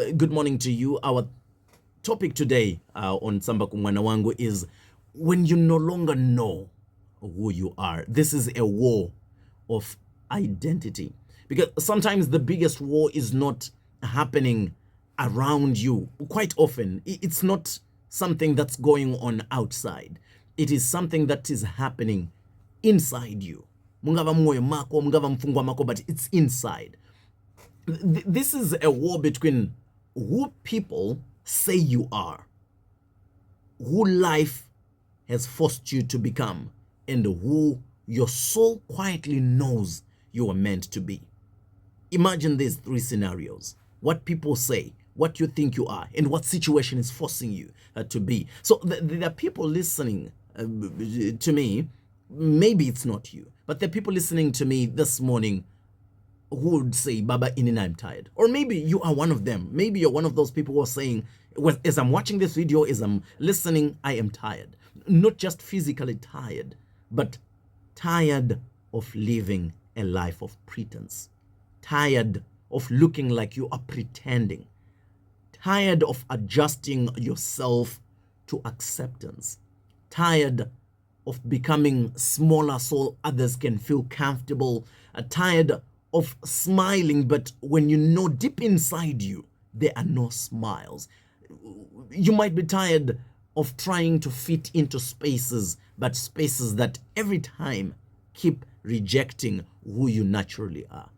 Good morning to you. Our topic today on Tsamba kuMwana Wangu is when you no longer know who you are. This is a war of identity, because sometimes the biggest war is not happening around you. Quite often, it's not something that's going on outside. It is something that is happening inside you. Mungava moyo mako, mungava mfungwa mako, but it's inside. This is a war between who people say you are, who life has forced you to become, and who your soul quietly knows you are meant to be. Imagine these three scenarios: what people say, what you think you are, and what situation is forcing you to be. So there are people listening to me. Maybe it's not you, but there are people listening to me this morning who would say, Baba Inina, I'm tired. Or maybe you are one of them. Maybe you're one of those people who are saying, well, as I'm watching this video, as I'm listening, I am tired. Not just physically tired, but tired of living a life of pretense. Tired of looking like you are pretending. Tired of adjusting yourself to acceptance. Tired of becoming smaller so others can feel comfortable. Tired of smiling, but when you know deep inside you, there are no smiles. You might be tired of trying to fit into spaces, but spaces that every time keep rejecting who you naturally are.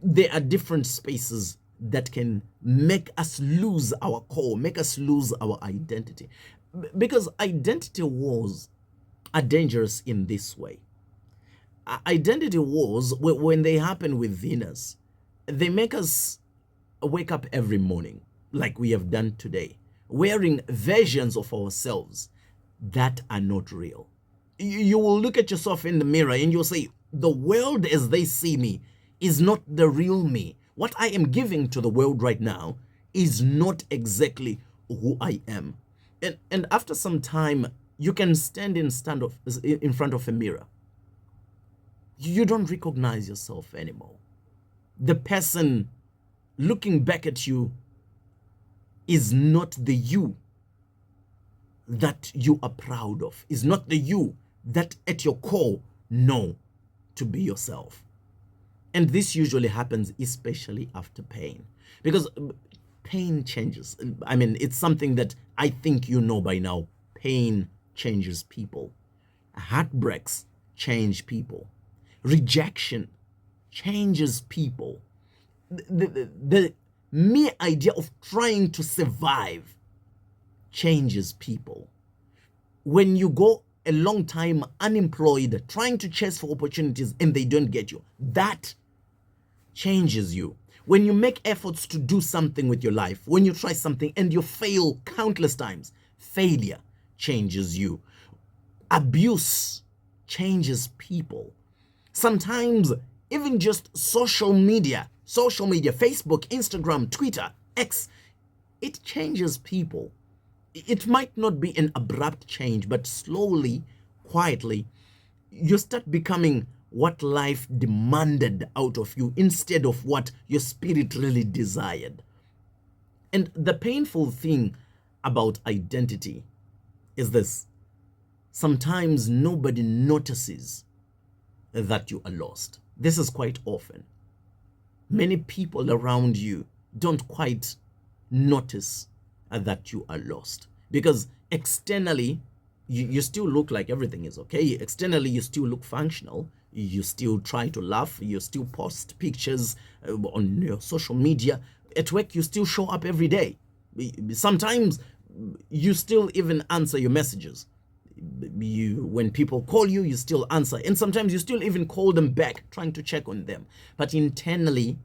There are different spaces that can make us lose our core, make us lose our identity. Because identity wars are dangerous in this way. Identity wars, when they happen within us, they make us wake up every morning, like we have done today, wearing versions of ourselves that are not real. You will look at yourself in the mirror and you'll say, the world as they see me is not the real me. What I am giving to the world right now is not exactly who I am. And after some time, you can stand in front of a mirror. You don't recognize yourself anymore. The person looking back at you is not the you that you are proud of, is not the you that at your core know to be yourself. And this usually happens especially after pain, because pain changes. I mean, it's something that I think you know by now. Pain changes people. Heartbreaks change people. Rejection changes people. The mere idea of trying to survive changes people. When you go a long time unemployed, trying to chase for opportunities and they don't get you, that changes you. When you make efforts to do something with your life, when you try something and you fail countless times, failure changes you. Abuse changes people. Sometimes even just social media, Facebook, Instagram, Twitter, X, it changes people. It might not be an abrupt change, but slowly, quietly, you start becoming what life demanded out of you instead of what your spirit really desired. And the painful thing about identity is this: sometimes nobody notices that you are lost. This is quite often. Many people around you don't quite notice that you are lost, because externally you still look like everything is okay. Externally you still look functional. You still try to laugh. You still post pictures on your social media. At work you still show up every day. Sometimes you still even answer your messages. When people call you, you still answer, and sometimes you still even call them back trying to check on them. But internally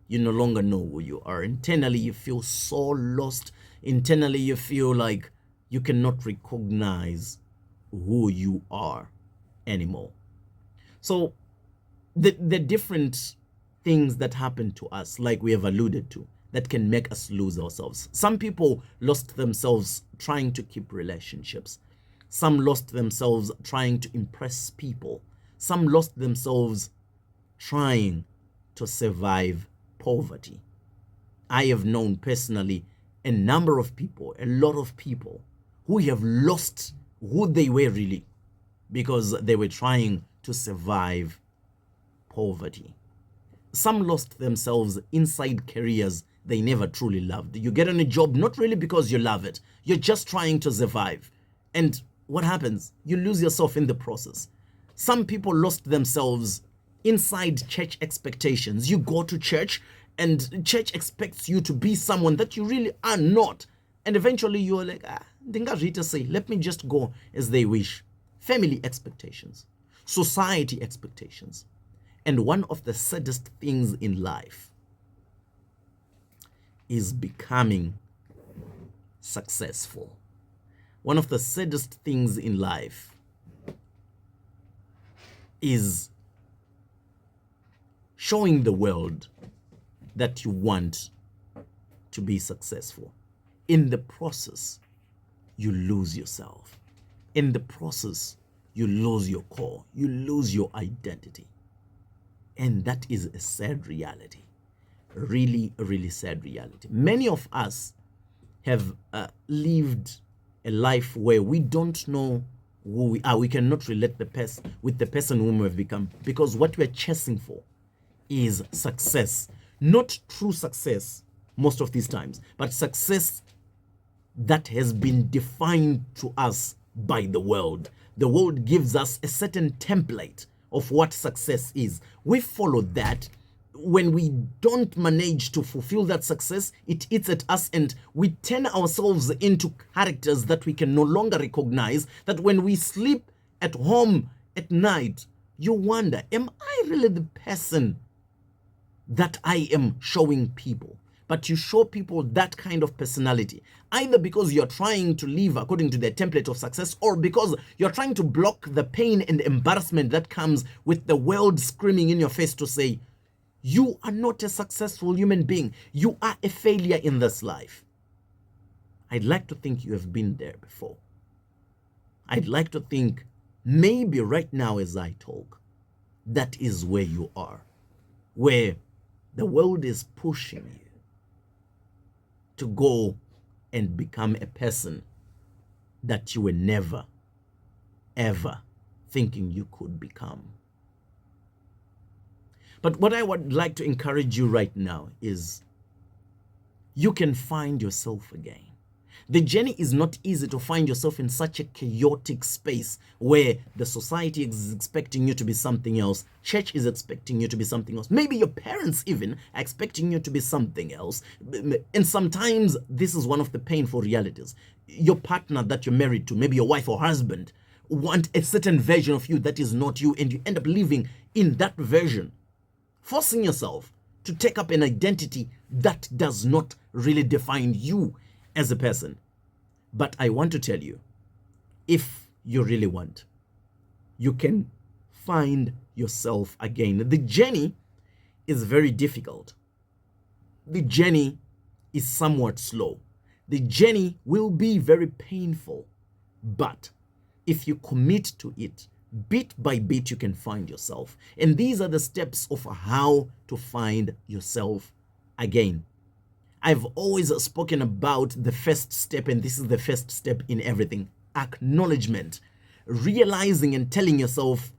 you no longer know who you are. Internally you feel so lost. Internally you feel like you cannot recognize who you are anymore. So the different things that happen to us, like we have alluded to, that can make us lose ourselves. Some people lost themselves trying to keep relationships. Some lost themselves trying to impress people. Some lost themselves trying to survive poverty. I have known personally a number of people, a lot of people who have lost who they were really because they were trying to survive poverty. Some lost themselves inside careers they never truly loved. You get on a job not really because you love it. You're just trying to survive. And what happens? You lose yourself in the process. Some people lost themselves inside church expectations. You go to church and church expects you to be someone that you really are not. And eventually you're like, say, let me just go as they wish. Family expectations, society expectations. And one of the saddest things in life is becoming successful. One of the saddest things in life is showing the world that you want to be successful. In the process, you lose yourself. In the process, you lose your core. You lose your identity. And that is a sad reality. Really, really sad reality. Many of us have lived a life where we don't know who we are. We cannot relate with the person whom we have become, because what we're chasing for is success. Not true success most of these times, but success that has been defined to us by the world. The world gives us a certain template of what success is. We follow that. When we don't manage to fulfill that success, it eats at us and we turn ourselves into characters that we can no longer recognize, that when we sleep at home at night, you wonder, am I really the person that I am showing people? But you show people that kind of personality, either because you're trying to live according to their template of success, or because you're trying to block the pain and embarrassment that comes with the world screaming in your face to say, you are not a successful human being. You are a failure in this life. I'd like to think you have been there before. I'd like to think maybe right now as I talk, that is where you are, where the world is pushing you to go and become a person that you were never, ever thinking you could become. But what I would like to encourage you right now is you can find yourself again. The journey is not easy to find yourself in such a chaotic space where the society is expecting you to be something else, church is expecting you to be something else, maybe your parents even are expecting you to be something else. And sometimes this is one of the painful realities. Your partner that you're married to, maybe your wife or husband, want a certain version of you that is not you, and you end up living in that version, forcing yourself to take up an identity that does not really define you as a person. But I want to tell you, if you really want, you can find yourself again. The journey is very difficult. The journey is somewhat slow. The journey will be very painful. But if you commit to it, bit by bit, you can find yourself. And these are the steps of how to find yourself again. I've always spoken about the first step, and this is the first step in everything: acknowledgement. Realizing and telling yourself,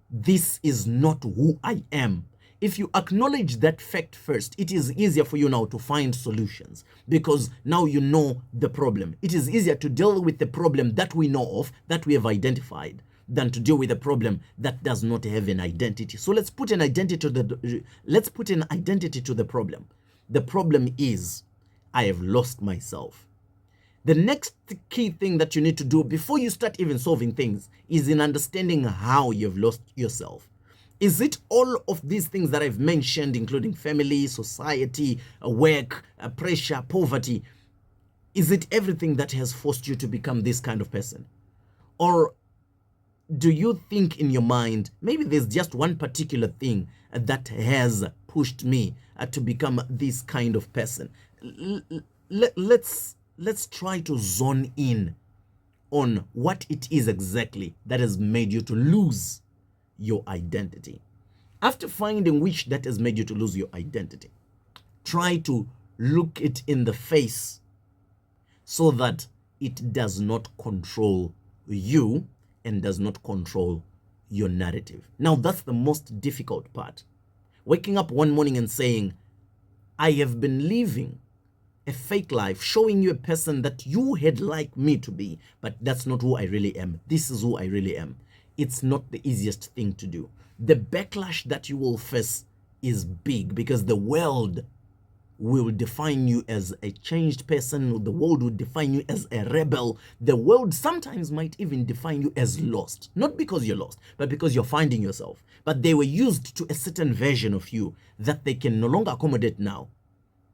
this is not who I am. If you acknowledge that fact first, it is easier for you now to find solutions, because now you know the problem. It is easier to deal with the problem that we know of, that we have identified, than to deal with a problem that does not have an identity. So let's put an identity to the problem. The problem is, I have lost myself. The next key thing that you need to do before you start even solving things is in understanding how you've lost yourself. Is it all of these things that I've mentioned, including family, society, work, pressure, poverty? Is it everything that has forced you to become this kind of person? Or do you think in your mind, maybe there's just one particular thing that has pushed me to become this kind of person? Let's try to zone in on what it is exactly that has made you to lose your identity. After finding which that has made you to lose your identity, try to look it in the face so that it does not control you and does not control your narrative. Now, that's the most difficult part. Waking up one morning and saying, I have been living a fake life, showing you a person that you had liked me to be, but that's not who I really am. This is who I really am. It's not the easiest thing to do. The backlash that you will face is big because the world will define you as a changed person. The world will define you as a rebel. The world sometimes might even define you as lost. Not because you're lost, but because you're finding yourself. But they were used to a certain version of you that they can no longer accommodate now.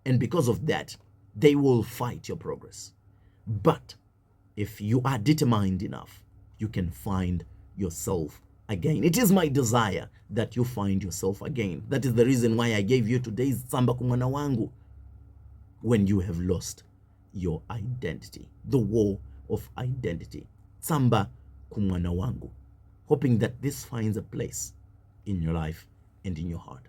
And because of that, they will fight your progress. But if you are determined enough, you can find yourself again. It is my desire that you find yourself again. That is the reason why I gave you today's Tsamba kuMwana Wangu. When you have lost your identity, the war of identity. Tsamba kuMwana Wangu. Hoping that this finds a place in your life and in your heart.